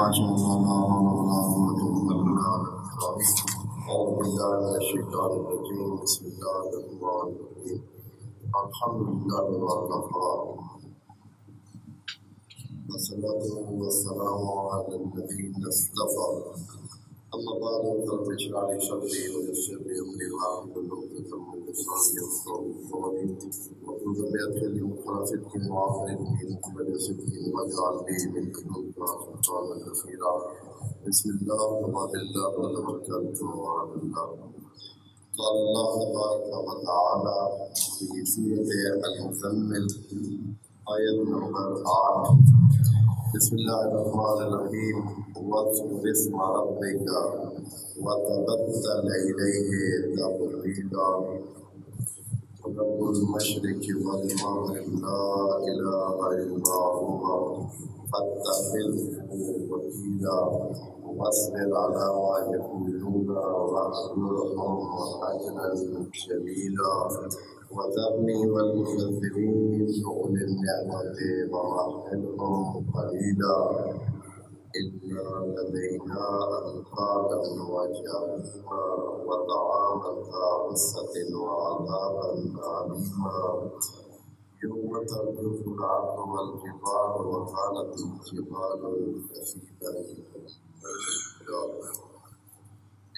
ما شاء الله لا حول ولا قوة إلا بالله. أعوذ بالله من الشيطان الرجيم. بسم الله الرحمن الرحيم. الحمد لله وكفى والصلاة والسلام على الذين اصطفى. أما بعد فقد اشرح لي صدري ويسر لي أمري واحلل عقدة من لساني يفقهوا قولي واحلل عقدة من خلفتي وعافيتي من قبل صدقي واجعل لي من لدنك سلطانا نصيرا. بسم الله وبسم الله وتوكلت على الله. قال الله تبارك وتعالى في سورة المزمل آية نمبر 8. بسم الله الرحمن الرحيم. واذكر اسم ربك وتبتل إليه تبتيلا. رب المشرق والمغرب لا إله إلا هو فاتخذه وكيلا واصبر على ما يقولون واهجرهم هجرا جميلا وذرني والمكذبين أولي النعمة ومهلهم قليلا إن لدينا أنكالا وجحيما وطعاما ذا غصة وعذابا أليما يوم ترجف الأرض والجبال وكانت الجبال كثيبا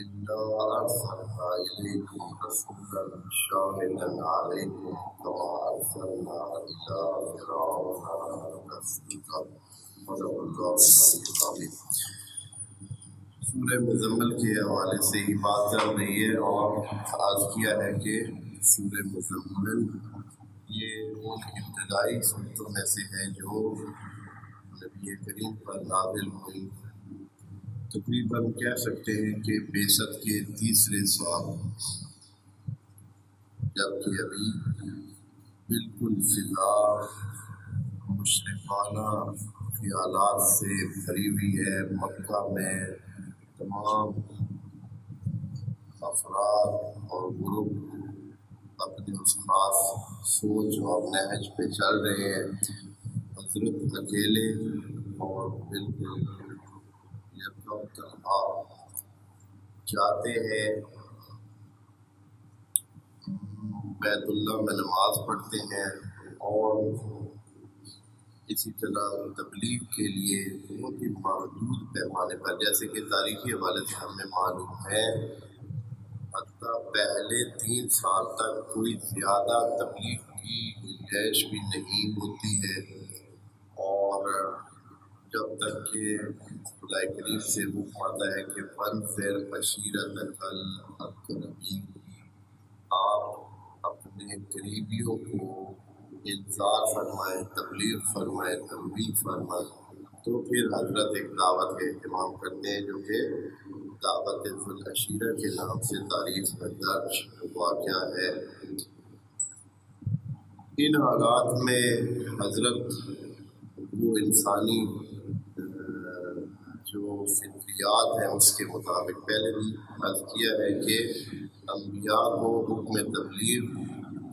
إنا أرسلنا إليكم رسولا شاهدا عليكم كما أرسلنا إلى فرعون رسولا. صدق اللہ العظیم. سورہ مزمل کے حوالے سے ہی بات چل رہی ہے اور عرض کیا ہے کہ سورہ مزمل یہ ان ابتدائی صورتوں میں سے ہے جو نبی کریم پر نازل ہوئی. تقریباً کہہ سکتے ہیں کہ بعثت کے تیسرے سال، جبکہ ابھی بالکل فضا مشرقانہ خیالات سے بھری ہوئی ہے. مکہ میں تمام افراد اور گروپ اپنے اس خاص سوچ اور نہج پہ چل رہے ہیں. حضرت اکیلے اور بالکل یکم تنہا جاتے ہیں، بیت اللہ میں نماز پڑھتے ہیں اور اسی طرح تبلیغ کے لیے بہت ہی محدود پیمانے پر، جیسے کہ تاریخی حوالے سے ہمیں معلوم ہے حتیٰ پہلے 3 سال تک کوئی زیادہ تبلیغ کی گنجائش بھی نہیں ہوتی ہے. اور جب تک کہ خدا کریم سے وہ پڑھتا ہے کہ فَانذِرْ عَشِيرَتَكَ الْأَقْرَبِينَ، آپ اپنے قریبیوں کو انذار فرمائیں، تبلیغ فرمائیں، تنبیہ فرمائیں. تو پھر حضرت ایک دعوت کا اہتمام کرتے ہیں جو کہ دعوت ذو العشیرہ کے نام سے تاریخ میں درج واقعہ ہے. ان حالات میں حضرت وہ انسانی جو فطریات ہیں اس کے مطابق، پہلے بھی عرض کیا ہے کہ انبیاء کو حکم تبلیغ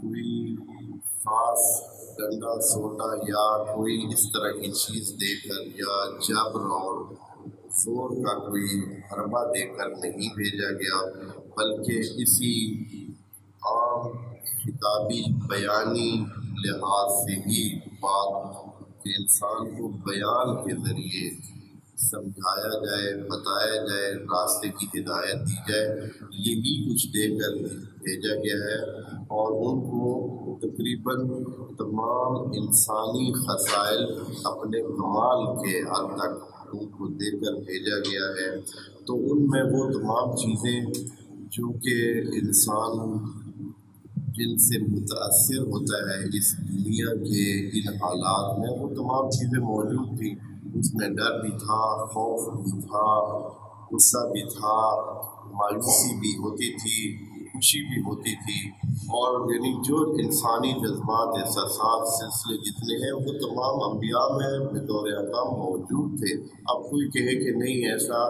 کوئی خاص ڈنڈا سوٹا یا کوئی اس طرح کی چیز دے کر یا جبر اور زور کا کوئی حربہ دے کر نہیں بھیجا گیا، بلکہ اسی عام خطابی بیانی لحاظ سے ہی بات کہ انسان کو بیان کے ذریعے سمجھایا جائے، بتایا جائے، راستے کی ہدایت دی جائے، یہی کچھ دے کر بھیجا گیا ہے. اور ان کو تقریباً تمام انسانی خصائل اپنے کمال کے حد تک ان کو دے کر بھیجا گیا ہے. تو ان میں وہ تمام چیزیں جو کہ انسان جن سے متاثر ہوتا ہے اس دنیا کے ان حالات میں، وہ تمام چیزیں موجود تھیں. اس میں ڈر بھی تھا، خوف بھی تھا، غصہ بھی تھا، مایوسی بھی ہوتی تھی، خوشی بھی ہوتی تھی، اور یعنی جو انسانی جذبات احساسات سلسلے جتنے ہیں وہ تمام انبیاء میں بطور عام موجود تھے۔ اب کوئی کہے کہ نہیں ایسا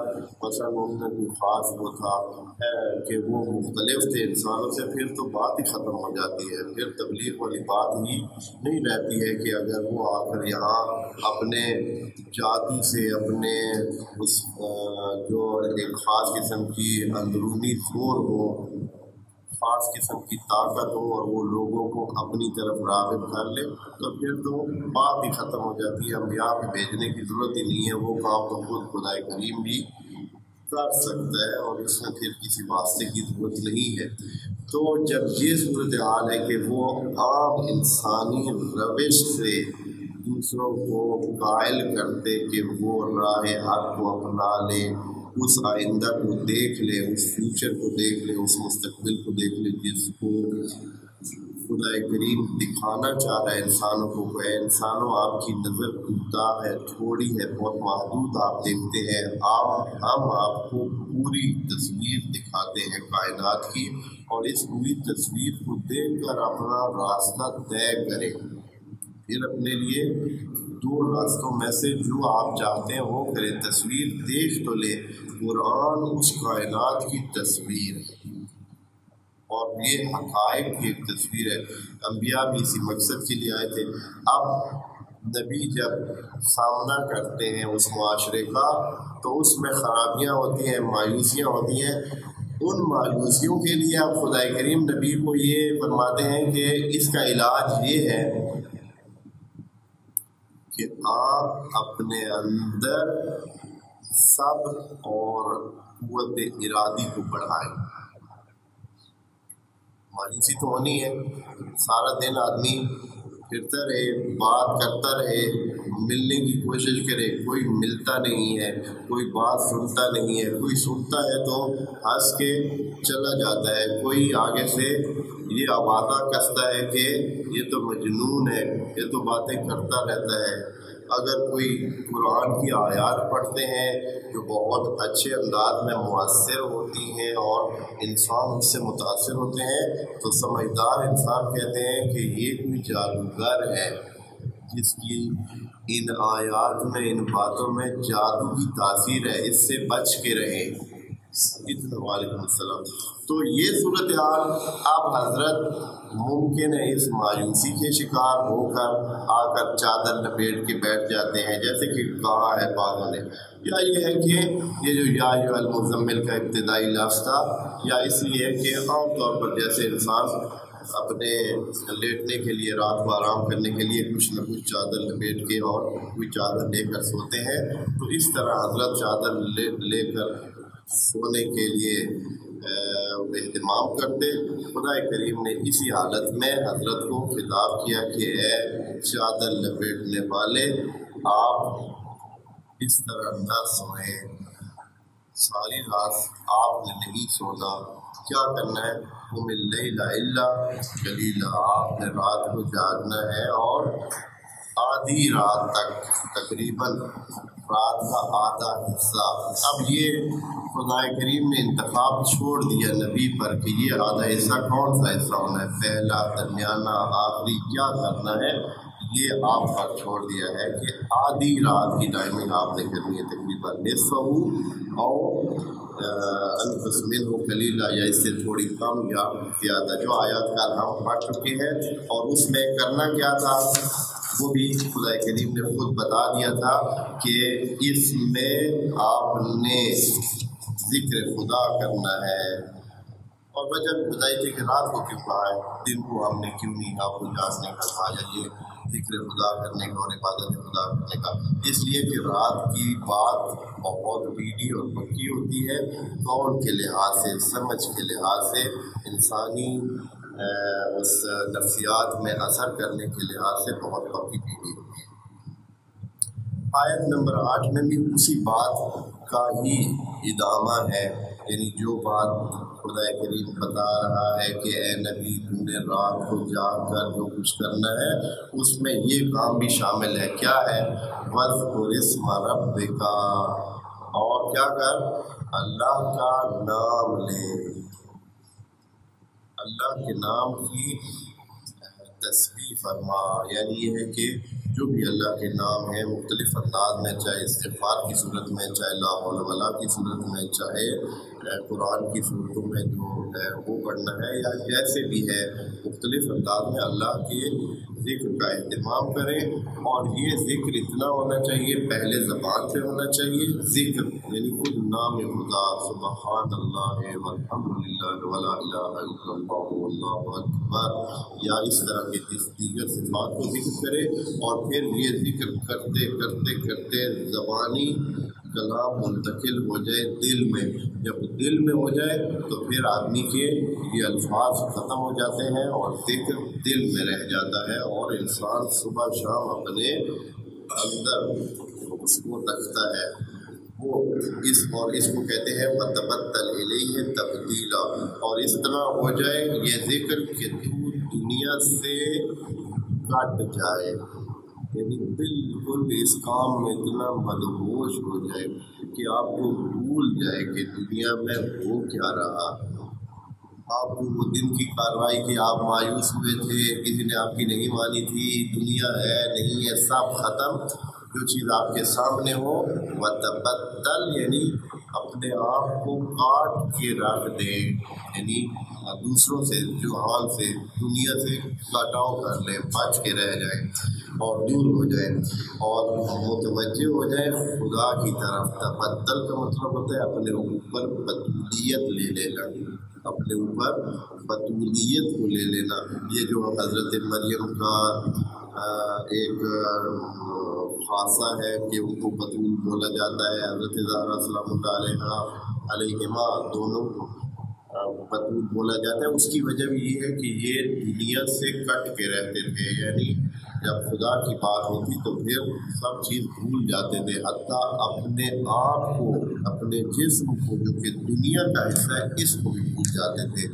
مثلا ان میں کوئی خاص وہ تھا کہ وہ مختلف تھے انسانوں سے، پھر تو بات ہی ختم ہو جاتی ہے، پھر تبلیغ والی بات ہی نہیں رہتی ہے کہ اگر وہ آ کر یہاں اپنے جادو سے، اپنے اس جو ایک خاص قسم کی اندرونی زور ہو، خاص قسم کی طاقت ہو، اور وہ لوگوں کو اپنی طرف راغب کر لے، تو پھر تو بات ہی ختم ہو جاتی ہے، انبیاء کو بھیجنے کی ضرورت ہی نہیں ہے، وہ کام تو خود خدا کریم بھی کر سکتا ہے، اور اس میں پھر کسی واسطے کی ضرورت نہیں ہے۔ تو جب یہ صورتحال ہے کہ وہ عام انسانی روش سے دوسروں کو قائل کرتے کہ وہ راہ حق کو اپنا لے، اس آئندہ کو دیکھ لے، اس فیوچر کو دیکھ لے، اس مستقبل کو دیکھ لے جس کو خدا کریم دکھانا چاہ رہا ہے انسانوں کو، کہ انسانوں آپ کی نظر کوتاہ ہے، تھوڑی ہے، بہت محدود آپ دیکھتے ہیں، ہم آپ کو پوری تصویر دکھاتے ہیں کائنات کی، اور اس پوری تصویر کو دیکھ کر اپنا راستہ طے کریں، پھر اپنے لیے دو راستوں میں سے جو آپ چاہتے ہیں وہ کریں۔ تصویر دیکھ تو لے، قرآن اس کائنات کی تصویر ہے، اور یہ حقائق کی ایک تصویر ہے، انبیاء بھی اسی مقصد کے لیے آئے تھے۔ اب نبی جب سامنا کرتے ہیں اس معاشرے کا تو اس میں خرابیاں ہوتی ہیں، مایوسیاں ہوتی ہیں، ان مایوسیوں کے لیے اب خدا کریم نبی کو یہ فرماتے ہیں کہ اس کا علاج یہ ہے کہ آپ اپنے اندر صبر اور قوت ارادی کو بڑھائیں۔ مایوسی تو ہونی ہے، سارا دن آدمی پھرتا رہے، بات کرتا رہے، ملنے کی کوشش کرے، کوئی ملتا نہیں ہے، کوئی بات سنتا نہیں ہے، کوئی سنتا ہے تو ہنس کے چلا جاتا ہے، کوئی آگے سے یہ آوازہ کستا ہے کہ یہ تو مجنون ہے، یہ تو باتیں کرتا رہتا ہے۔ اگر کوئی قرآن کی آیات پڑھتے ہیں جو بہت اچھے انداز میں مؤثر ہوتی ہیں اور انسان اس سے متاثر ہوتے ہیں تو سمجھدار انسان کہتے ہیں کہ یہ کوئی جادوگر ہے جس کی ان آیات میں، ان باتوں میں جادو کی تاثیر ہے، اس سے بچ کے رہیں۔ وعلیکم السلام۔ تو یہ صورتحال اب حضرت ممکن ہے اس مایوسی کے شکار ہو کر آ کر چادر لپیٹ کے بیٹھ جاتے ہیں، جیسے کہ کہا ہے بعضوں نے، یا یہ ہے کہ یہ جو یا ایھا المزمل کا ابتدائی لفظ تھا، یا اس لیے کہ عام طور پر جیسے انسان اپنے لیٹنے کے لیے، رات کو آرام کرنے کے لیے کچھ نہ کچھ چادر لپیٹ کے اور کوئی چادر لے کر سوتے ہیں، تو اس طرح حضرت چادر لے کر سونے کے لیے اہتمام کرتے۔ خدا کریم نے اسی حالت میں حضرت کو خطاب کیا کہ اے چادر لپیٹنے والے، آپ اس طرح نہ سوئیں، ساری رات آپ نے نہیں سونا، کیا کرنا ہے؟ قم اللیل الا قلیلا، آپ نے رات کو جاگنا ہے اور آدھی رات تک، تقریباً رات کا آدھا حصہ۔ اب یہ خدا کریم نے انتخاب چھوڑ دیا نبی پر کہ یہ آدھا حصہ کون سا حصہ ہونا ہے، پہلا، درمیانہ، آخری، کیا کرنا ہے، یہ آپ پر چھوڑ دیا ہے کہ آدھی رات کی ٹائمنگ آپ نے کرنی ہے، تقریباً نصفہ اور انقص منہ قلیلا، یا اس سے تھوڑی کم یا زیادہ، جو آیات کل ہم پڑھ چکے ہیں۔ اور اس میں کرنا کیا تھا وہ بھی خدا کریم نے خود بتا دیا تھا کہ اس میں آپ نے ذکر خدا کرنا ہے، اور وجہ بتائی تھی کہ رات کو کیوں کہا ہے، دن کو ہم نے کیوں نہیں آپ کو جاننے کا کہا، یہ ذکر خدا کرنے کا اور عبادت خدا کرنے کا، اس لیے کہ رات کی بات بہت بیڑی اور پکی ہوتی ہے، قول کے لحاظ سے، سمجھ کے لحاظ سے، انسانی اس نفسیات میں اثر کرنے کے لحاظ سے بہت پکی بیڑی ہوتی ہے۔ آیت نمبر 8 میں بھی اسی بات کا ہی ادامہ ہے، یعنی جو بات خدا کریم بتا رہا ہے کہ اے نبی تم نے رات کو جاگ کر جو کچھ کرنا ہے اس میں یہ کام بھی شامل ہے۔ کیا ہے؟ وَاذْكُرِ اسْمَ رَبِّكَ، اور کیا کر؟ اللہ کا نام لے۔ اللہ کے نام کی تسبیح فرما، یعنی یہ ہے کہ جو بھی اللہ کے نام ہیں مختلف انداز میں، چاہے استغفار کی صورت میں، چاہے لا حول ولا کی صورت میں، چاہے قرآن کی صورتوں میں جو ہے وہ پڑھنا ہے، یا جیسے بھی ہے مختلف انداز میں اللہ کے ذکر کا اہتمام کریں۔ اور یہ ذکر اتنا ہونا چاہیے، پہلے زبان پہ ہونا چاہیے ذکر، یعنی خود نام خدا، سبحان اللہ والحمد للہ ولا الہ الا اللہ واللہ اکبر، یا اس طرح کے دیگر صفات کو ذکر کرے، اور پھر یہ ذکر کرتے کرتے کرتے زبانی کلام منتقل ہو جائے دل میں۔ جب دل میں ہو جائے تو پھر آدمی کے یہ الفاظ ختم ہو جاتے ہیں اور ذکر دل میں رہ جاتا ہے، اور انسان صبح شام اپنے اندر اس کو رکھتا ہے۔ وہ اس کو کہتے ہیں وتبتل الیہ تبدیلا، اور اس طرح ہو جائے یہ ذکر کہ تو دنیا سے کٹ جائے، یعنی بالکل اس کام میں اتنا مدہوش ہو جائے کہ آپ کو بھول جائے کہ دنیا میں ہو کیا رہا۔ آپ کو وہ دن کی کارروائی کہ آپ مایوس ہوئے تھے، کسی نے آپ کی نہیں مانی تھی، دنیا ہے نہیں ہے، سب ختم۔ جو چیز آپ کے سامنے ہو وتبدل، یعنی اپنے آپ کو کاٹ کے رکھ دیں، یعنی دوسروں سے، جو حال سے، دنیا سے کٹاؤ کر لیں، بچ کے رہ جائیں اور دور ہو جائیں، اور متوجہ ہو جائیں خدا کی طرف۔ تبدل کا مطلب ہوتا ہے اپنے اوپر بطولیت لے لینا، اپنے اوپر بطولیت کو لے لینا۔ یہ جو حضرت مریم کا ایک خاصہ ہے کہ ان کو بطول بولا جاتا ہے، حضرت زہرا سلام اللہ علیہما دونوں بطول بولا جاتا ہے۔ اس کی وجہ بھی یہ ہے کہ یہ دنیا سے کٹ کے رہتے تھے، یعنی جب خدا کی بات ہوتی تو پھر سب چیز بھول جاتے تھے، حتیٰ اپنے آپ کو، اپنے جسم کو جو کہ دنیا کا حصہ ہے اس کو بھی بھول جاتے تھے،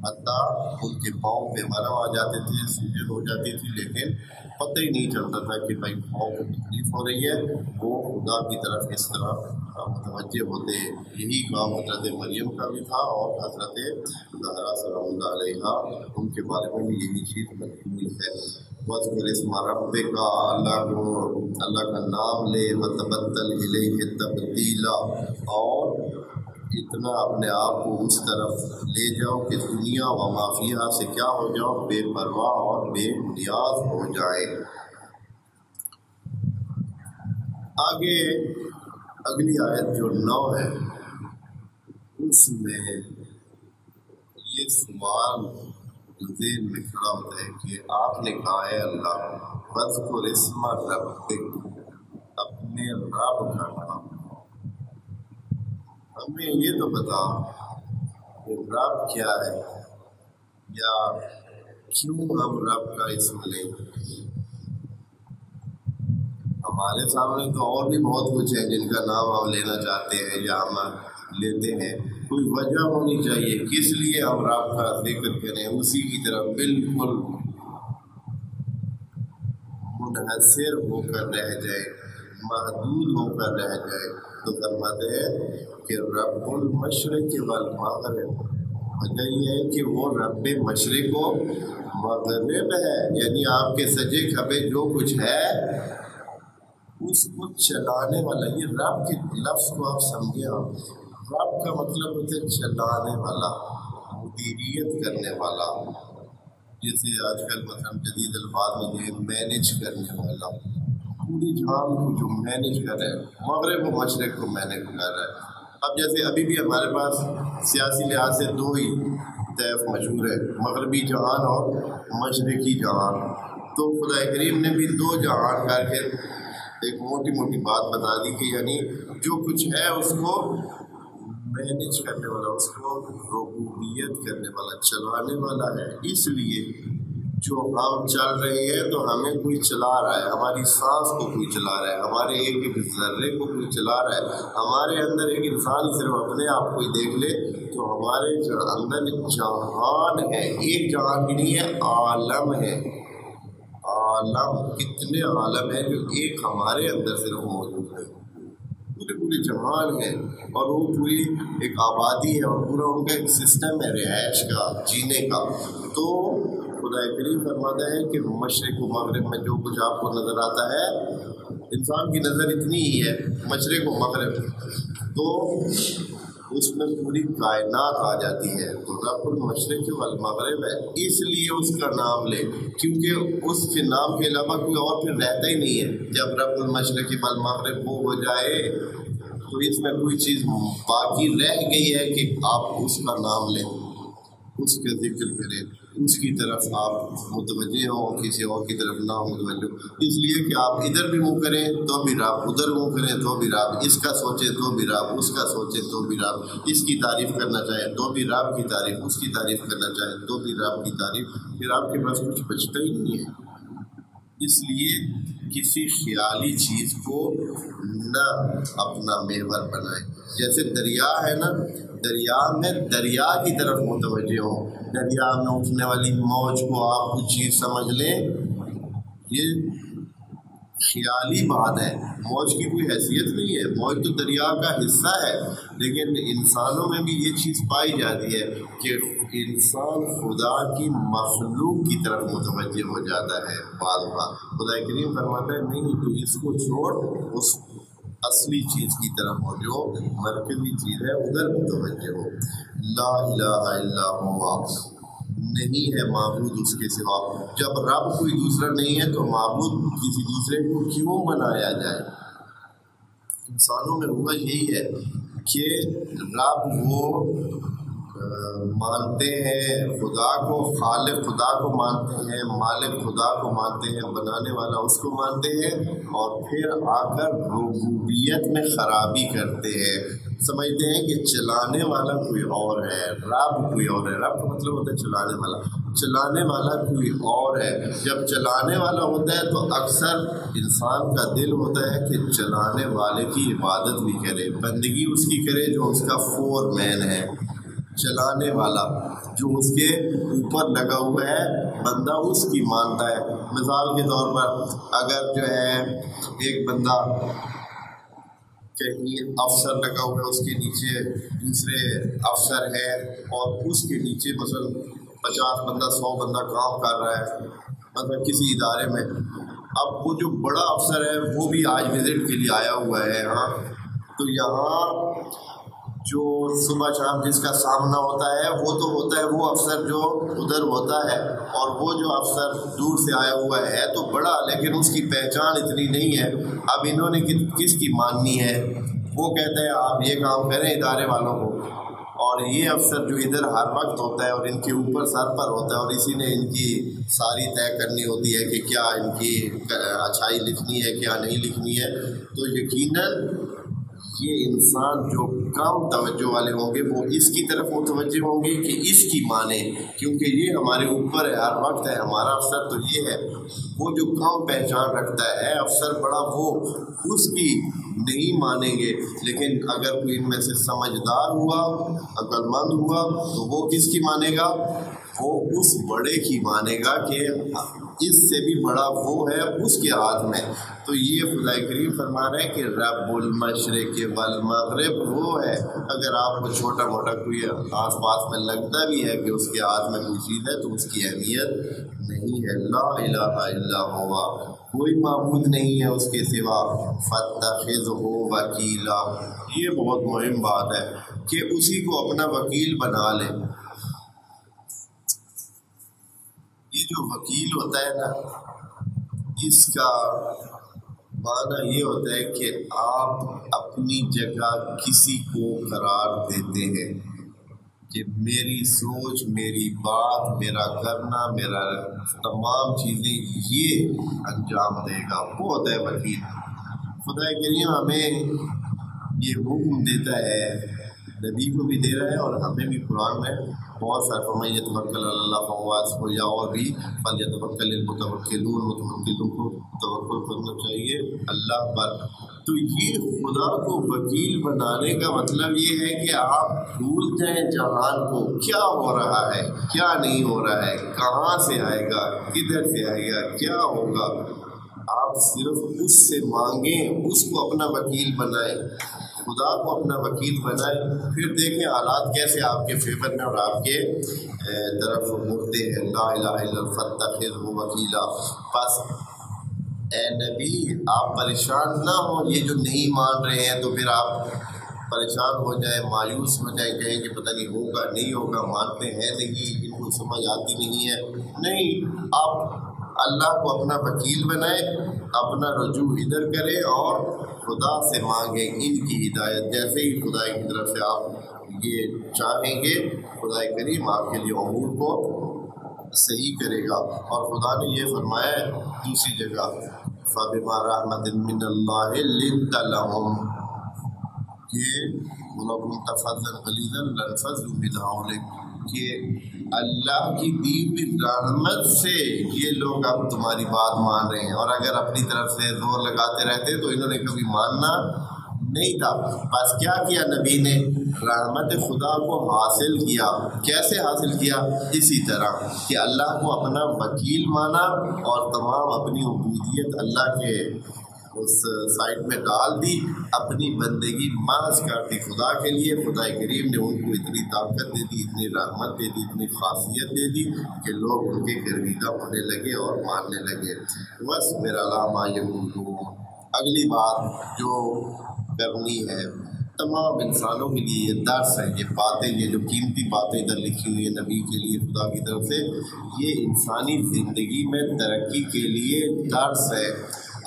حتیٰ ان کے پاؤں پہ ورم آ جاتے تھے، سوجن ہو جاتی تھی، لیکن پتہ ہی نہیں چلتا تھا کہ بھائی پاؤں کو تکلیف ہو رہی ہے، وہ خدا کی طرف اس طرح متوجہ ہوتے۔ یہی کام حضرت مریم کا بھی تھا، اور حضرت زہرا سلام اللہ علیہا ان کے بارے میں بھی یہی چیز مذکور ہے۔ وَاذْكُرِ اسْمَ رَبِّكَ، اللہ کا نام لے، وَتَبَتَّلْ إِلَيْهِ تَبْتِيلًا، اور اتنا اپنے آپ کو اس طرف لے جاؤ کہ دنیا و ما فیہا سے کیا ہو جاؤ، بے پرواہ اور بے نیاز ہو جائے۔ آگے اگلی آیت جو 9 ہے، اس میں یہ سوال ذہن میں کھڑا ہوتا ہے کہ آپ نے کہا ہے اللہ وَاذْكُرِ اسْمَ رَبِّكَ، اپنے رب کا نام، ہمیں یہ تو بتا کہ رب کیا ہے، یا کیوں ہم رب کا اسم لیں۔ ہمارے سامنے تو اور بھی بہت کچھ ہے جن کا نام ہم لینا چاہتے ہیں یا ہم لیتے ہیں، کوئی وجہ ہونی چاہیے کس لیے ہم رب کا ذکر کریں، اسی کی طرف بالکل منحصر ہو کر رہ جائے، محدود ہو کر رہ جائے۔ تو فرماتے ہیں کہ رب المشرق والمغرب، وجہ یہ ہے کہ وہ رب مشرق و مغرب ہے، یعنی آپ کے سجے کھبے جو کچھ ہے اس کو چلانے والا۔ یہ رب کے لفظ کو آپ سمجھیں، رب کا مطلب ہوتا ہے چلانے والا، مدیریت کرنے والا، جیسے آج کل مثلا جدید الفاظ میں جو مینیج کرنے والا، پوری جہان کو جو مینیج کر رہا ہے، مغرب و مشرق کو مینیج کر رہا ہے۔ اب جیسے ابھی بھی ہمارے پاس سیاسی لحاظ سے 2 ہی طیف مشہور ہے، مغربی جہان اور مشرقی جہان، تو خدا کریم نے بھی 2 جہان کر کے ایک موٹی موٹی بات بتا دی کہ یعنی جو کچھ ہے اس کو مینیج کرنے والا، اس کو ربوبیت کرنے والا، چلانے والا ہے۔ اس لیے جو ہم چل رہے ہیں تو ہمیں کوئی چلا رہا ہے، ہماری سانس کو کوئی چلا رہا ہے، ہمارے ایک ذرے کو کوئی چلا رہا ہے۔ ہمارے اندر ایک انسان صرف اپنے آپ کو ہی دیکھ لے تو ہمارے اندر جہان ہے، ایک جہان بھی نہیں ہے، عالم ہے، عالم، کتنے عالم ہیں جو ایک ہمارے اندر صرف موجود ہے۔ پورے جہان ہے، اور وہ پوری ایک آبادی ہے، اور پورا ان کا ایک سسٹم ہے رہائش کا، جینے کا. تو خدا کریم فرماتا ہے کہ مشرق و مغرب میں جو کچھ آپ کو نظر آتا ہے، انسان کی نظر اتنی ہی ہے مشرق و مغرب، تو اس میں پوری کائنات آ جاتی ہے. تو رب المشرق والمغرب ہے، اس لیے اس کا نام لے، کیونکہ اس کے نام کے علاوہ کوئی اور پھر رہتا ہی نہیں ہے. جب رب المشرق والمغرب وہ ہو جائے تو اس میں کوئی چیز باقی رہ گئی ہے کہ آپ اس کا نام لیں، اس کا ذکر کریں، اس کی طرف آپ متوجہ ہوں، کسی اور کی طرف نہ متوجہ ہو. اس لیے کہ آپ ادھر بھی منہ کریں تو بھی رب، ادھر منہ کریں تو بھی رب، اس کا سوچیں تو بھی رب، اس کا سوچیں تو بھی رب، اس کی تعریف کرنا چاہیں تو بھی رب کی تعریف، اس کی تعریف کرنا چاہیں تو بھی رب کی تعریف. پھر آپ کے پاس کچھ بچتا ہی نہیں ہے. اس لیے کسی خیالی چیز کو نہ اپنا محور بنائیں. جیسے دریا ہے نا، دریا میں دریا کی طرف متوجہ ہوں. دریا میں اٹھنے والی موج کو آپ کچھ چیز سمجھ لیں، یہ خیالی بات ہے. موج کی کوئی حیثیت نہیں ہے، موج تو دریا کا حصہ ہے. لیکن انسانوں میں بھی یہ چیز پائی جاتی ہے کہ انسان خدا کی مخلوق کی طرف متوجہ ہو جاتا ہے. بعض بات خدا کریم فرماتا ہے نہیں، تو اس کو چھوڑ، اس اصلی چیز کی طرف ہو، جو مرکزی چیز ہے ادھر متوجہ ہو. لا الہ الا ہوا، نہیں ہے معبود اس کے سوا. جب رب کوئی دوسرا نہیں ہے تو معبود کسی دوسرے کو کیوں بنایا جائے؟ انسانوں میں ہوا یہی ہے کہ رب وہ مانتے ہیں خدا کو، خالق خدا کو مانتے ہیں، مالک خدا کو مانتے ہیں، بنانے والا اس کو مانتے ہیں، اور پھر آ کر ربوبیت میں خرابی کرتے ہیں. سمجھتے ہیں کہ چلانے والا کوئی اور ہے، رب کوئی اور ہے. رب کا مطلب ہوتا ہے چلانے والا، چلانے والا کوئی اور ہے. جب چلانے والا ہوتا ہے تو اکثر انسان کا دل ہوتا ہے کہ چلانے والے کی عبادت بھی کرے، بندگی اس کی کرے جو اس کا فور مین ہے. چلانے والا جو اس کے اوپر لگا ہوا ہے، بندہ اس کی مانتا ہے. مثال کے طور پر اگر جو ہے ایک بندہ کہیں افسر لگا ہوا ہے، اس کے نیچے دوسرے افسر ہے، اور اس کے نیچے مثلا 50 بندہ 100 بندہ کام کر رہا ہے مطلب کسی ادارے میں. اب وہ جو بڑا افسر ہے وہ بھی آج وزٹ کے لیے آیا ہوا ہے ہاں، تو یہاں جو صبح شام جس کا سامنا ہوتا ہے وہ تو ہوتا ہے وہ افسر جو ادھر ہوتا ہے، اور وہ جو افسر دور سے آیا ہوا ہے تو بڑا، لیکن اس کی پہچان اتنی نہیں ہے. اب انہوں نے کس کی ماننی ہے؟ وہ کہتے ہیں آپ یہ کام کریں ادارے والوں کو، اور یہ افسر جو ادھر ہر وقت ہوتا ہے اور ان کے اوپر سر پر ہوتا ہے، اور اسی نے ان کی ساری طے کرنی ہوتی ہے کہ کیا ان کی اچھائی لکھنی ہے کیا نہیں لکھنی ہے. تو یقیناً یہ انسان جو کم توجہ والے ہوں گے وہ اس کی طرف متوجہ ہوں گے کہ اس کی مانے، کیونکہ یہ ہمارے اوپر ہے، ہر وقت ہے، ہمارا افسر تو یہ ہے. وہ جو کم پہچان رکھتا ہے افسر بڑا، وہ اس کی نہیں مانیں گے. لیکن اگر کوئی ان میں سے سمجھدار ہوا، عقل مند ہوا، تو وہ کس کی مانے گا؟ وہ اس بڑے کی مانے گا کہ اس سے بھی بڑا وہ ہے، اس کے ہاتھ میں. تو یہ خدا کریم فرما رہے ہیں کہ رب المشرق والمغرب وہ ہے. اگر آپ کو چھوٹا موٹا کوئی آس پاس میں لگتا بھی ہے کہ اس کے ہاتھ میں کوئی چیز ہے تو اس کی اہمیت نہیں ہے. لا الہ الا ہوا، کوئی معبود نہیں ہے اس کے سوا. فاتخذہ وکیلا، یہ بہت مہم بات ہے کہ اسی کو اپنا وکیل بنا لے. یہ جو وکیل ہوتا ہے نا، اس کا معنی یہ ہوتا ہے کہ آپ اپنی جگہ کسی کو قرار دیتے ہیں کہ میری سوچ، میری بات، میرا کرنا، میرا تمام چیزیں یہ انجام دے گا، وہ ہوتا ہے وکیل. خدا کریم ہمیں یہ حکم دیتا ہے، نبی کو بھی دے رہا ہے اور ہمیں بھی قرآن میں بہت سارے فَمَن يَتَوَكَّلْ عَلَى اللَّهِ فَهُوَ حَسْبُهُ، یا اور بھی فَلْيَتَوَكَّلِ الْمُتَوَكِّلُونَ، متوکلوں کو توکل کرنا چاہیے اللہ پر. تو یہ خدا کو وکیل بنانے کا مطلب یہ ہے کہ آپ بھول جائیں جہان کو، کیا ہو رہا ہے کیا نہیں ہو رہا ہے، کہاں سے آئے گا کدھر سے آئے گا کیا ہوگا. آپ صرف اس سے مانگیں، اس کو اپنا وکیل بنائیں، خدا کو اپنا وکیل بنائیں، پھر دیکھیں حالات کیسے آپ کے فیور میں اور آپ کے طرف مڑتے ہیں۔ لا الہ الا اللہ فاتخذہ وکیلا۔ بس اے نبی آپ پریشان نہ ہوں، یہ جو نہیں مان رہے ہیں تو پھر آپ پریشان ہو جائیں، مایوس ہو جائیں، کہیں کہ پتہ نہیں ہوگا نہیں ہوگا، مانتے ہیں نہیں، ان کو سمجھ آتی نہیں ہے۔ نہیں، آپ اللہ کو اپنا وکیل بنائیں، اپنا رجوع ادھر کریں اور خدا سے مانگیں ان کی ہدایت۔ جیسے ہی خدا کی طرف سے آپ یہ چاہیں گے، خدا کریم آپ کے لیے امور کو صحیح کرے گا۔ اور خدا نے یہ فرمایا ہے دوسری جگہ، فَبِمَا رَحْمَةٍ مِّنَ اللَّهِ لِنتَ لَهُمْ، کہ وَلَوْ كُنتَ فَظًّا غَلِيظَ الْقَلْبِ مِنْ حَوْلِكَ، کہ اللہ کی دی ہوئی رحمت سے یہ لوگ اب تمہاری بات مان رہے ہیں، اور اگر اپنی طرف سے زور لگاتے رہتے تو انہوں نے کبھی ماننا نہیں تھا۔ بس کیا کیا نبی نے؟ رحمت خدا کو حاصل کیا۔ کیسے حاصل کیا؟ اسی طرح کہ اللہ کو اپنا وکیل مانا اور تمام اپنی عبودیت اللہ کے اس سائٹ میں ڈال دی، اپنی بندگی محض کر دی خدا کے لیے۔ خدا کریم نے ان کو اتنی طاقت دے دی، اتنی رحمت دے دی، اتنی خاصیت دے دی کہ لوگ ان کے گرویدہ ہونے لگے اور ماننے لگے۔ بس میرا علامہ یہ اگلی بات جو کرنی ہے، تمام انسانوں کے لیے یہ درس ہے، یہ باتیں، یہ جو قیمتی باتیں ادھر لکھی ہوئی ہیں نبی کے لیے خدا کی طرف سے، یہ انسانی زندگی میں ترقی کے لیے درس ہے۔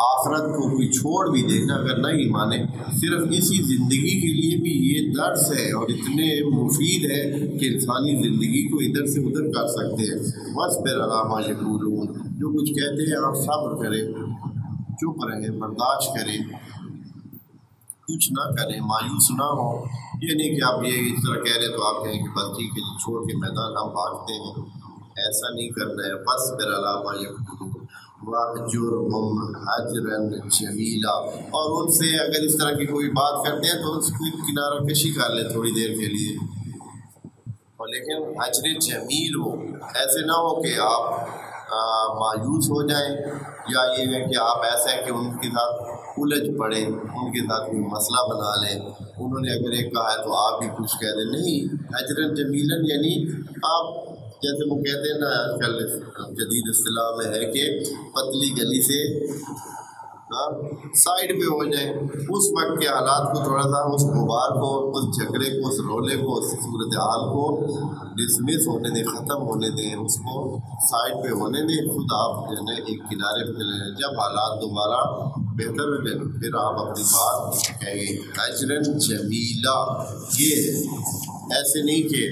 آخرت کو کوئی چھوڑ بھی دے نا، اگر نہیں مانے، صرف اسی زندگی کے لیے بھی یہ درس ہے اور اتنے مفید ہے کہ انسانی زندگی کو ادھر سے ادھر کر سکتے ہیں۔ بس پھر علامہ یقولون، جو کچھ کہتے ہیں آپ صبر کریں، چپ رہیں، برداشت کریں، کچھ نہ کریں، مایوس نہ ہو۔ یہ نہیں کہ آپ یہ اس طرح کہہ رہے تو آپ کہیں کہ بس ٹھیک ہے چھوڑ کے میدان ہم بھاگتے ہیں، ایسا نہیں کرنا ہے۔ بس پھر علامہ یقولون وَاهْجُرْهُمْ هَجْرًا جَمِيلًا، اور ان سے اگر اس طرح کی کوئی بات کرتے ہیں تو اس کی کنارہ کشی کر لیں تھوڑی دیر کے لیے، اور لیکن حجر جمیل ہو، ایسے نہ ہو کہ آپ مایوس ہو جائیں، یا یہ ہے کہ آپ ایسا ہے کہ ان کے ساتھ الجھ پڑیں، ان کے ساتھ کوئی مسئلہ بنا لیں، انہوں نے اگر ایک کہا ہے تو آپ بھی کچھ کہہ دیں۔ نہیں، حجر جمیل یعنی آپ جیسے وہ کہتے ہیں نا آج کل جدید اصطلاح میں ہے کہ پتلی گلی سے سائڈ پہ ہو جائیں، اس وقت کے حالات کو تھوڑا سا، اس غبار کو، اس جھگڑے کو، اس رولے کو، اس صورتحال کو ڈسمس ہونے دیں، ختم ہونے دیں، اس کو سائڈ پہ ہونے دیں، خود آپ جو ہے ایک کنارے پہ چلے جائیں۔ جب حالات دوبارہ بہتر ہو جائیں پھر آپ اپنی بات کہیں۔ اجرن جمیلہ، یہ ایسے نہیں کہ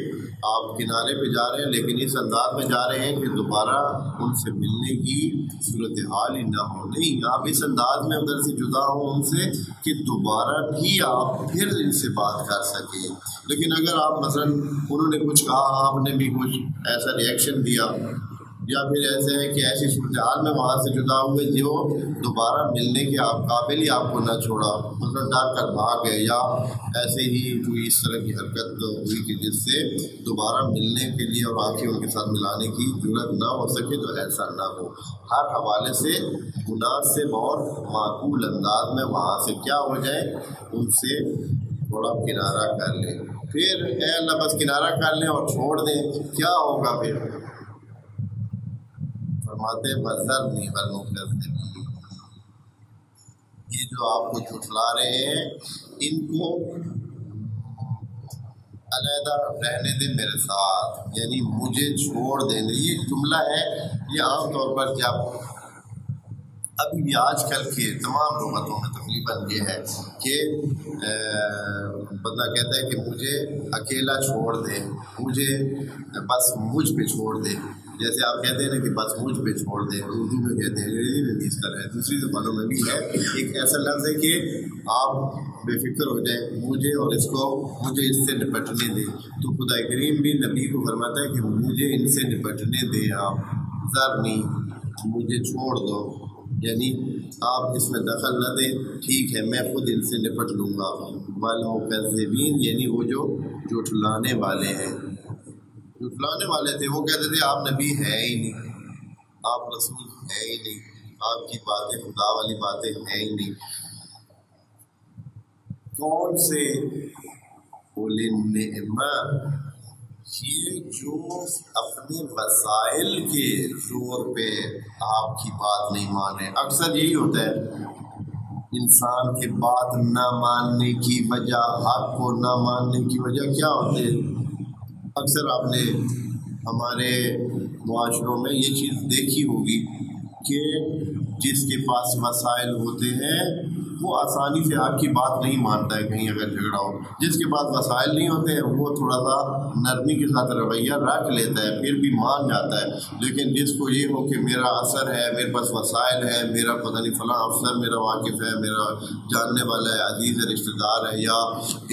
آپ کنارے پہ جا رہے ہیں لیکن اس انداز میں جا رہے ہیں کہ دوبارہ ان سے ملنے کی صورتحال ہی نہ ہو۔ نہیں، آپ اس انداز میں ادھر سے جدا ہوں ان سے کہ دوبارہ بھی آپ پھر ان سے بات کر سکیں۔ لیکن اگر آپ مثلا انہوں نے کچھ کہا، آپ نے بھی کچھ ایسا ریئیکشن دیا، یا پھر ایسے ہے کہ ایسی صورتحال میں وہاں سے جدا ہوئے جو دوبارہ ملنے کے آپ قابل ہی آپ کو نہ چھوڑا، مطلب ڈر کر بھاگ گئے، یا ایسے ہی کوئی اس طرح کی حرکت ہوئی کہ جس سے دوبارہ ملنے کے لیے اور آنکھیں ان کے ساتھ ملانے کی ضرورت نہ ہو سکے، تو ایسا نہ ہو۔ ہر حوالے سے مناسب اور معقول انداز میں وہاں سے کیا ہو جائے، ان سے تھوڑا کنارہ کر لیں۔ پھر اے اللہ بس کنارہ کر لیں اور چھوڑ دیں، کیا ہوگا پھر؟ فرماتے بذر نہیں والمکذبین، یہ جو آپ کو جھٹلا رہے ہیں ان کو علیحدہ رہنے دیں میرے ساتھ، یعنی مجھے چھوڑ دیں۔ یہ جملہ ہے، یہ عام طور پر جب ابھی بھی آج کل کے تمام لغتوں میں تقریباً یہ ہے کہ بندہ کہتا ہے کہ مجھے اکیلا چھوڑ دے، مجھے بس مجھ پہ چھوڑ دے، جیسے آپ کہتے ہیں نا کہ بس مجھ پہ چھوڑ دیں، اردو میں کہتے ہیں، انگریزی میں بھی اس طرح ہے، دوسری زبانوں میں بھی ہے۔ ایک ایسا لفظ ہے کہ آپ بے فکر ہو جائیں، مجھے اور اس کو، مجھے اس سے نپٹنے دیں۔ تو خدا کریم بھی نبی کو فرماتا ہے کہ مجھے ان سے نپٹنے دیں، آپ ذرنی، مجھے چھوڑ دو، یعنی آپ اس میں دخل نہ دیں، ٹھیک ہے میں خود ان سے نپٹ لوں گا۔ والمکذبین یعنی وہ جو جھٹلانے والے ہیں، جھٹلانے والے تھے، وہ کہتے تھے آپ نبی ہے ہی نہیں، آپ رسول ہے ہی نہیں، آپ کی باتیں خدا والی باتیں ہیں ہی نہیں. کون سے اولی النعمہ؟ یہ جو اپنے وسائل کے زور پہ آپ کی بات نہیں مان رہے. اکثر یہی ہوتا ہے انسان کے بات نہ ماننے کی وجہ، حق کو نہ ماننے کی وجہ کیا ہوتی ہے؟ اکثر آپ نے ہمارے معاشروں میں یہ چیز دیکھی ہوگی کہ جس کے پاس وسائل ہوتے ہیں وہ آسانی سے آپ کی بات نہیں مانتا ہے. کہیں اگر جھگڑا ہو، جس کے پاس وسائل نہیں ہوتے ہیں وہ تھوڑا سا نرمی کے ساتھ رویہ رکھ لیتا ہے، پھر بھی مان جاتا ہے. لیکن جس کو یہ ہو کہ میرا اثر ہے، میرے پاس وسائل ہے، میرا پتہ نہیں فلاں افسر میرا واقف ہے، میرا جاننے والا ہے، عزیز ہے، رشتہ دار ہے، یا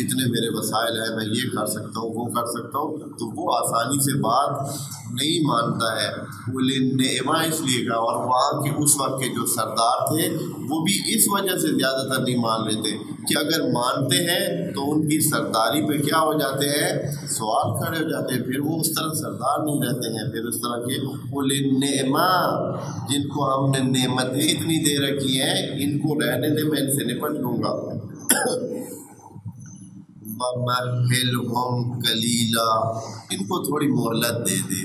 اتنے میرے وسائل ہیں، میں یہ کر سکتا ہوں، وہ کر سکتا ہوں، تو وہ آسانی سے بات نہیں مانتا ہے. اولی النعمہ اس لیے کہا. اور وہاں کے اس وقت کے جو سردار تھے وہ بھی اس وجہ سے زیادہ تر نہیں مان رہے تھے کہ اگر مانتے ہیں تو ان کی سرداری پہ کیا ہو جاتے ہیں؟ سوال کھڑے ہو جاتے ہیں. پھر وہ اس طرح سردار نہیں رہتے ہیں. پھر اس طرح کے اولی النعمہ جن کو ہم نے نعمتیں اتنی دے رکھی ہیں، ان کو رہنے دے، میں ان سے نپٹ لوں گا. وَمَهِّلْهُمْ قَلِيلًا، ان کو تھوڑی مہلت دے دے.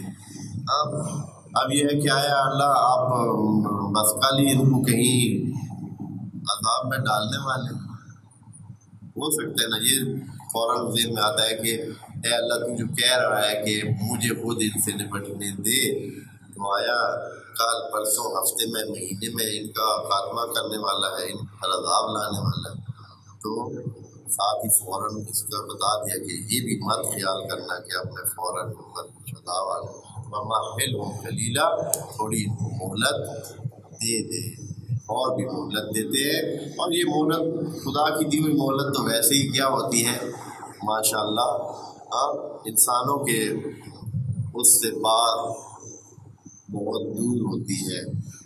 اب یہ ہے کہ آیا اللہ آپ بس کل ہی ان کو کہیں عذاب میں ڈالنے والے ہو سکتے ہیں نا. یہ فوراً ذہن میں آتا ہے کہ اے اللہ تو جو کہہ رہا ہے کہ مجھے خود ان سے نپٹنے دے، تو آیا کل پرسوں ہفتے میں مہینے میں ان کا خاتمہ کرنے والا ہے، ان پر عذاب لانے والا ہے. تو ساتھ ہی فوراً اس کا بتا دیا کہ یہ بھی مت خیال کرنا کہ اب میں فوراً عذاب آ جاؤں. وَمَهِّلْهُمْ قَلِيلًا، تھوڑی ان کو مہلت دے دے. اور بھی مہلت دیتے ہیں. اور یہ مہلت خدا کی دی ہوئی مہلت تو ویسے ہی کیا ہوتی ہے ماشاء اللہ، انسانوں کے اس سے بات بہت دور ہوتی ہے،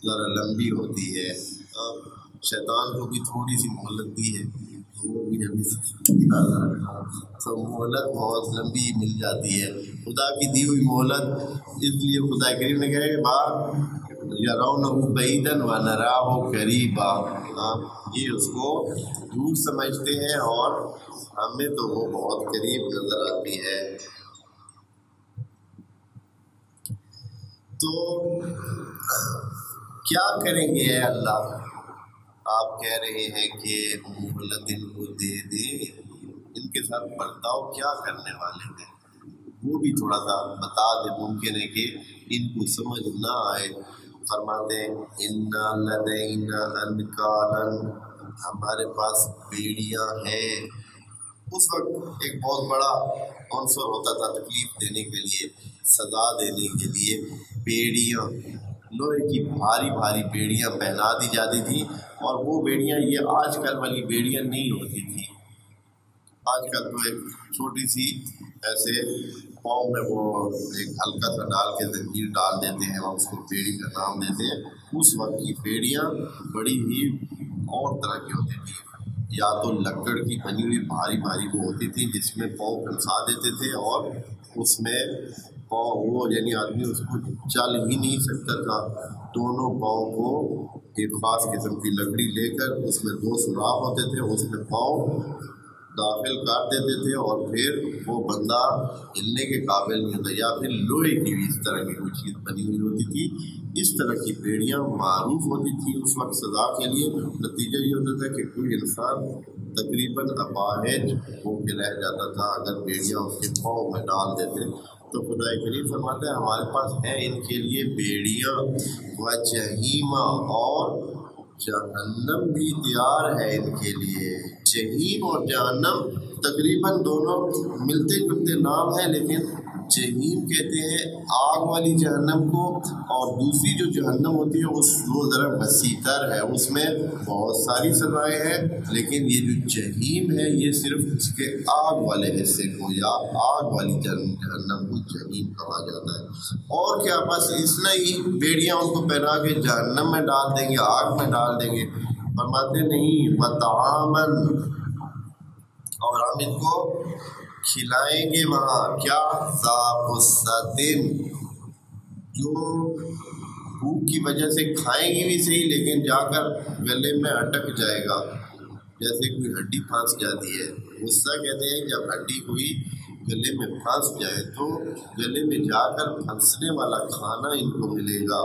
ذرا لمبی ہوتی ہے. شیطان کو بھی تھوڑی سی مہلت دی ہے، وہ بھی ابھی تو مہلت بہت لمبی مل جاتی ہے. خدا کی دی ہوئی مہلت اس لیے خدا کریم نے کہا کہ بات یرونہ بعیدا ونراہ قریبا، یہ اس کو دور سمجھتے ہیں اور ہمیں تو وہ بہت قریب نظر آتی ہے. تو کیا کریں گے اے اللہ؟ آپ کہہ رہے ہیں کہ مہلت ان کو دے دیں، ان کے ساتھ برتاؤ کیا کرنے والے ہیں وہ بھی تھوڑا سا بتا دیں. ممکن ہے کہ ان کو سمجھ نہ آئے. فرماتے ہیں اِنَّا لَدَيْنَا أَنْكَالًا، ہمارے پاس بیڑیاں ہیں. اس وقت ایک بہت بڑا عنصر ہوتا تھا تکلیف دینے کے لیے، سزا دینے کے لیے. بیڑیاں، لوہے کی بھاری بھاری بیڑیاں پہنا دی جاتی تھیں. اور وہ بیڑیاں یہ آج کل والی بیڑیاں نہیں ہوتی تھیں. آج کل تو ایک چھوٹی سی ایسے پاؤں میں وہ ایک ہلکا سا ڈال کے زنجیر ڈال دیتے ہیں اور اس کو بیڑی کا نام دیتے ہیں. اس وقت کی بیڑیاں بڑی ہی اور طرح کی ہوتی تھیں. یا تو لکڑ کی بنی ہوئی بھاری بھاری وہ ہوتی تھی جس میں پاؤں پھنسا دیتے تھے، اور اس میں پاؤں وہ یعنی آدمی اس کو چل ہی نہیں سکتا تھا. دونوں پاؤں کو ایک خاص قسم کی لکڑی لے کر اس میں 2 سوراخ ہوتے تھے، اس میں پاؤں داخل کر دیتے تھے اور پھر وہ بندہ ہلنے کے قابل نہیں ہوتا. یا پھر لوہے کی بھی اس طرح کی کوئی چیز بنی ہوئی ہوتی تھی. اس طرح کی بیڑیاں معروف ہوتی تھی اس وقت سزا کے لیے. نتیجہ یہ ہوتا تھا کہ کوئی انسان تقریباً اپاہج ہو کے رہ جاتا تھا اگر بیڑیاں اس کے پاؤں میں ڈال دیتے. تو خدا کریم فرماتا ہے ہمارے پاس ہے ان کے لیے بیڑیاں، و جہیم، اور جہنم بھی تیار ہے ان کے لیے. جہیم اور جہنم تقریباً دونوں ملتے جلتے نام ہیں، لیکن جہیم کہتے ہیں آگ والی جہنم کو، اور دوسری جو جہنم ہوتی ہے وہ ذرا وسیع تر ہے، اس میں بہت ساری سزائیں ہیں. لیکن یہ جو جہیم ہے یہ صرف اس کے آگ والے حصے کو یا آگ والی جہنم کو جہیم کہا جاتا ہے. اور کیا بس اتنا ہی بیڑیاں ان کو پہنا کے جہنم میں ڈال دیں گے، آگ میں ڈال دیں گے؟ فرماتے نہیں، وطعاماً، اور ہم ان کو کھلائیں گے وہاں کیا؟ ذا غصۃ، جو بھوک کی وجہ سے کھائیں گی بھی صحیح لیکن جا کر گلے میں اٹک جائے گا، جیسے کوئی ہڈی پھنس جاتی ہے۔ غصہ کہتے ہیں جب ہڈی کوئی گلے میں پھنس جائے تو گلے میں جا کر پھنسنے والا کھانا ان کو ملے گا۔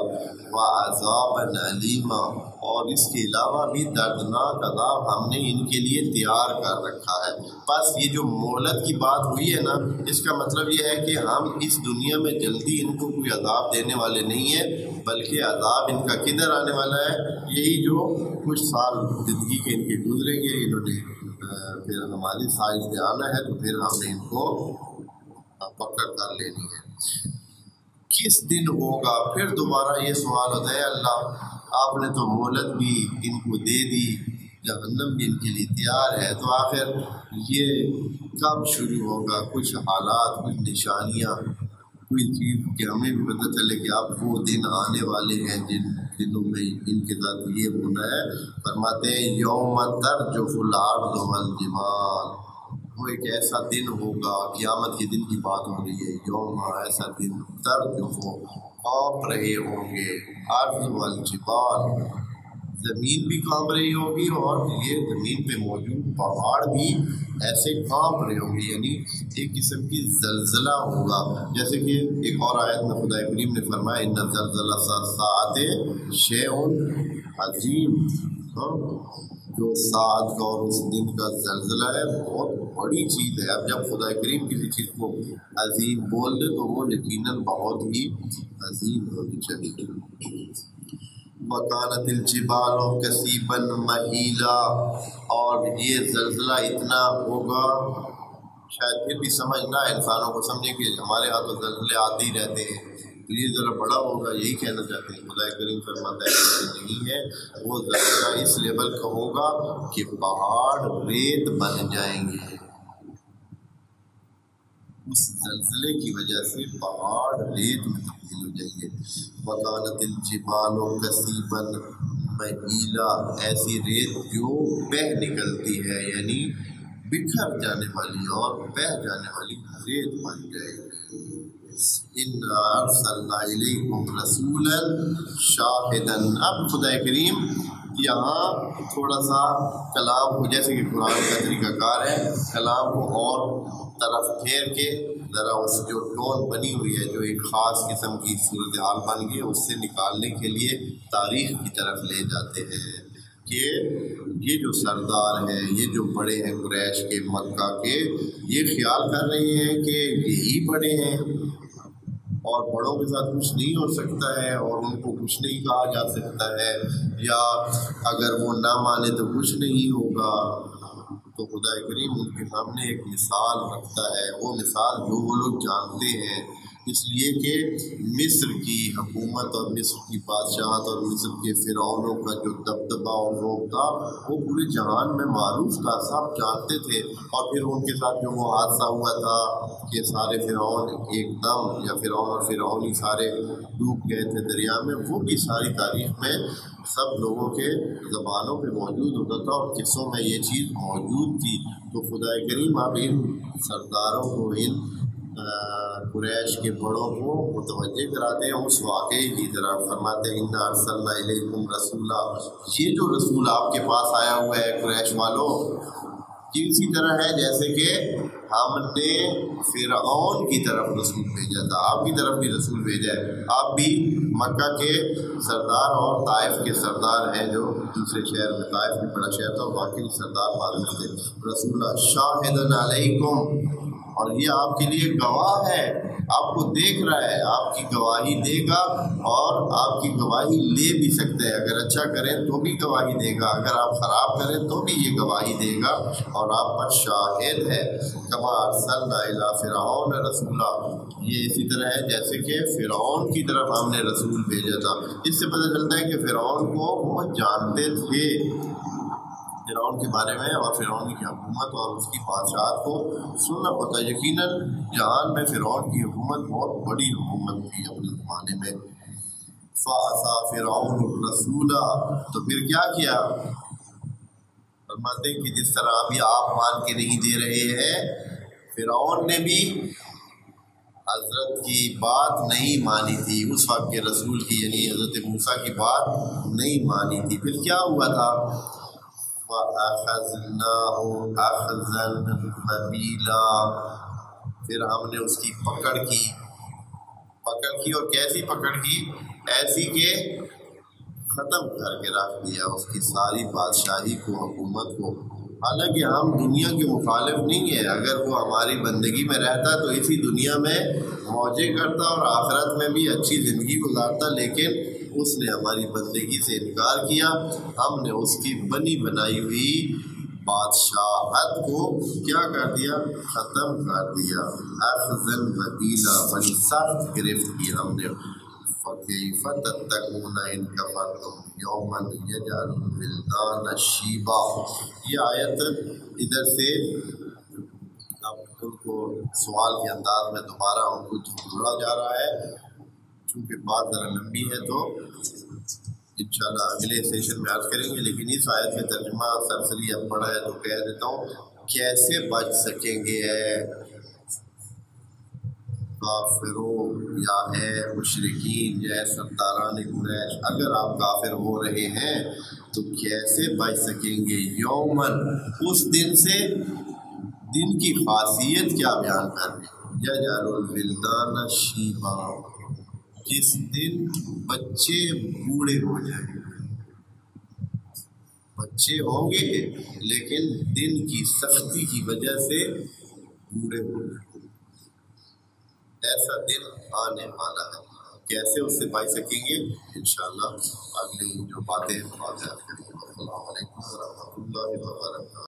وَعَذَابًا أَلِيمًا، اور اس کے علاوہ بھی دردناک عذاب ہم نے ان کے لیے تیار کر رکھا ہے۔ بس یہ جو مہلت کی بات ہوئی ہے نا، اس کا مطلب یہ ہے کہ ہم اس دنیا میں جلدی ان کو کوئی عذاب دینے والے نہیں ہیں، بلکہ عذاب ان کا کدھر آنے والا ہے، یہی جو کچھ سال زندگی کے ان کے گزریں گے، انہوں نے پھر ہماری سائز میں آنا ہے تو پھر ہم نے ان کو پکڑ کر لینی ہے۔ کس دن ہوگا؟ پھر دوبارہ یہ سوال ہوتا ہے، اللہ آپ نے تو مہلت بھی ان کو دے دی، جہنم بھی ان کے لیے تیار ہے، تو آخر یہ کب شروع ہوگا؟ کچھ حالات، کچھ نشانیاں، کوئی چیز کہ ہمیں بھی پتہ چلے کہ اب وہ دن آنے والے ہیں جن دنوں میں ان کے ساتھ یہ ہونا ہے۔ فرماتے ہیں یوم ترجف الارض والجبال، وہ ایک ایسا دن ہوگا، قیامت کے دن کی بات ہو رہی ہے، یوم ایسا دن ترجف کانپ رہے ہوں گے، ارض والجبال، زمین بھی کانپ رہی ہوگی اور یہ زمین پہ موجود پہاڑ بھی ایسے کانپ رہے ہوں گے، یعنی ایک قسم کی زلزلہ ہوگا۔ جیسے کہ ایک اور آیت میں خدا کریم نے فرمایا ان زلزلہ الساعۃ شیء عظیم، جو ساعت کا اور اس دن کا زلزلہ ہے بہت بڑی چیز ہے۔ اب جب خدا کریم کسی چیز کو عظیم بول دے تو وہ یقیناً بہت ہی عظیم ہونی چاہیے۔ وَكَانَتِ الْجِبَالُ كَثِيبًا مَهِيلًا، اور یہ زلزلہ اتنا ہوگا، شاید پھر بھی سمجھ نہ انسانوں کو سمجھے کہ ہمارے ہاں تو زلزلے آتے ہی رہتے ہیں، تو یہ ذرا بڑا ہوگا، یہی کہنا چاہتے ہیں۔ خدا کریم فرماتا ہے کہ نہیں ہے، وہ زلزلہ اس لیول کا ہوگا کہ پہاڑ ریت بن جائیں گے، اس زلزلے کی وجہ سے پہاڑ ریت میں تبدیل ہو جائیں گے۔ وَكَانَتِ الْجِبَالُ كَثِيبًا مَهِيلًا، ایسی ریت جو بہہ نکلتی ہے، یعنی بکھر جانے والی اور بہہ جانے والی ریت بن جائے گی۔ اِنَّا أَرْسَلْنَا إِلَيْكُمْ رَسُولًا شَاهِدًا، اب خدا کریم یہاں تھوڑا سا کلام کو، جیسے کہ قرآن کا طریقہ کار ہے، کلام کو اور طرف پھیر کے ذرا اس جو ٹون بنی ہوئی ہے، جو ایک خاص قسم کی صورتحال بن گئی، اس سے نکالنے کے لیے تاریخ کی طرف لے جاتے ہیں کہ یہ جو سردار ہیں، یہ جو بڑے ہیں قریش کے، مکہ کے، یہ خیال کر رہے ہیں کہ یہی بڑے ہیں اور بڑوں کے ساتھ کچھ نہیں ہو سکتا ہے اور ان کو کچھ نہیں کہا جا سکتا ہے، یا اگر وہ نہ مانے تو کچھ نہیں ہوگا۔ تو خدا کریم ان کے سامنے ایک مثال رکھتا ہے، وہ مثال جو وہ لوگ جانتے ہیں، اس لیے کہ مصر کی حکومت اور مصر کی بادشاہت اور مصر کے فرعونوں کا جو دبدبہ اور روب تھا وہ پورے جہان میں معروف تھا، سب جانتے تھے۔ اور پھر ان کے ساتھ جو وہ حادثہ ہوا تھا کہ سارے فرعون ایک دم، یا فرعون اور فرعونی سارے ڈوب گئے تھے دریا میں، وہ بھی ساری تاریخ میں سب لوگوں کے زبانوں پہ موجود ہوتا تھا اور قصوں میں یہ چیز موجود تھی۔ تو خدا کریم اب ان سرداروں کو، ان قریش کے بڑوں کو متوجہ کراتے ہیں اس واقعے کی طرف۔ فرماتے ہیں اِنَّا أَرْسَلْنَا إِلَيْكُمْ رَسُولًا، یہ جو رسول آپ کے پاس آیا ہوا ہے قریش والوں، یہ اسی طرح ہے جیسے کہ ہم نے فرعون کی طرف رسول بھیجا تھا، آپ کی طرف بھی رسول بھیجا ہے۔ آپ بھی مکہ کے سردار اور طائف کے سردار ہیں، جو دوسرے شہر میں، طائف بھی بڑا شہر تھا اور باقی سردار معلوم تھے۔ رسول شاہدًا علیکم، اور یہ آپ کے لیے گواہ ہے، آپ کو دیکھ رہا ہے، آپ کی گواہی دے گا اور آپ کی گواہی لے بھی سکتا ہے، اگر اچھا کریں تو بھی گواہی دے گا، اگر آپ خراب کریں تو بھی یہ گواہی دے گا اور آپ پر شاہد ہے۔ کما ارسلنا الی فرعون رسولا، یہ اسی طرح ہے جیسے کہ فرعون کی طرف ہم نے رسول بھیجا تھا۔ اس سے پتہ چلتا ہے کہ فرعون کو وہ جانتے تھے، فرعون کے بارے میں اور فرعون کی حکومت اور اس کی بادشاہت کو سننا پڑتا ہے۔ یقیناً جہان میں فرعون کی حکومت بہت بڑی حکومت تھی اپنے زمانے میں۔ فَعَصَىٰ فِرْعَوْنُ الرَّسُولَ، تو پھر کیا کیا؟ فرماتے ہیں کہ جس طرح ابھی آپ مان کے نہیں دے رہے ہیں، فرعون نے بھی حضرت کی بات نہیں مانی تھی، اس وقت کے رسول کی یعنی حضرت موسیٰ کی بات نہیں مانی تھی۔ پھر کیا ہوا تھا؟ وَأَخَذْنَاهُ أَخْذًا وَبِيلًا، پھر ہم نے اس کی پکڑ کی اور کیسی پکڑ کی؟ ایسی کہ ختم کر کے رکھ دیا اس کی ساری بادشاہی کو، حکومت کو۔ حالانکہ ہم دنیا کے مخالف نہیں ہیں، اگر وہ ہماری بندگی میں رہتا تو اسی دنیا میں موجیں کرتا اور آخرت میں بھی اچھی زندگی گزارتا، لیکن اس نے ہماری بندگی سے انکار کیا۔ ہم نے اس کی بنی بنائی ہوئی بادشاہت کو کیا کر دیا؟ ختم کر دیا۔ اخذا وبیلا، بڑی سخت گرفت کی ہم نے۔ فَكَيْفَ تَتَّقُونَ إِن كَفَرْتُمْ يَوْمًا يَجْعَلُ الْوِلْدَانَ شِيبًا۔ یہ آیت ادھر سے اب ان کو سوال کے انداز میں دوبارہ ان کو جوڑا جا رہا ہے، چونکہ بات ذرا لمبی ہے تو انشاءاللہ اگلے سیشن میں عرض کریں گے، لیکن اس آیت میں ترجمہ سرسری اب پڑھا ہے تو کہہ دیتا ہوں۔ کیسے بچ سکیں گے کافروں یا اے مشرکین یا سرداران قریش، اگر آپ کافر ہو رہے ہیں تو کیسے بچ سکیں گے؟ یومن، اس دن سے، دن کی خاصیت کیا بیان کر رہے؟ یجعل الولدان شیبا، جس دن بچے بوڑھے ہو جائیں گے۔ بچے ہوں گے لیکن دن کی سختی کی وجہ سے بوڑھے ہو جائیں گے۔ ایسا دن آنے والا ہے، کیسے اس سے بچ سکیں گے؟ انشاءاللہ اگلی جو باتیں کریں گے۔ السلام علیکم ورحمۃ اللہ وبرکاتہ۔